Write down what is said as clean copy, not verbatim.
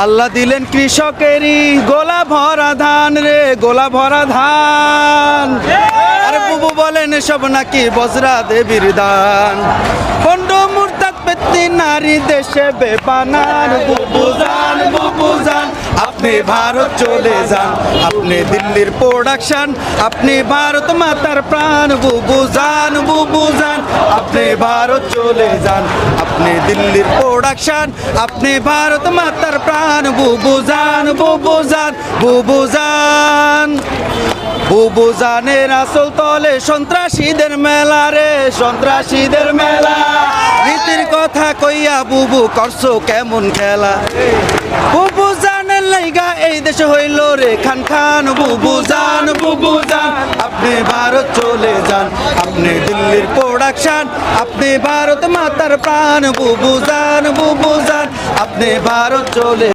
আল্লাহ দিলেন কৃষকেরই গোলা ভরা ধান রে, গোলা ভরা ধান। আরে বুবু বলেন এসব নাকি বজরা দেবীর দান। পণ্ড মুরতাদ পেত্তি নারী দেশে বেপানার। বুবু জান আপনি ভারত চলে যান, আপনি দিল্লির প্রোডাকশন, আপনি ভারত মাতার প্রাণ। বুবু জান আপনি ভারত চলে যান, আপনি দিল্লির প্রোডাকশন, আপনি ভারত মাতার প্রাণ। বুবু জান বুবু জানের আসল তলে সন্ত্রাসীদের মেলা রে, সন্ত্রাসীদের মেলা। রীতির কথা কইয়া বুবু করছো কেমন খেলা। বুবু জানের লাইগা এই দেশে হইল রে খান খান। বুবু জান আপনি ভারত চলে যান, আপনি দিল্লির প্রোডাকশন, আপনি ভারত মাতার প্রাণ। বুবু জান আপনি ভারত চলে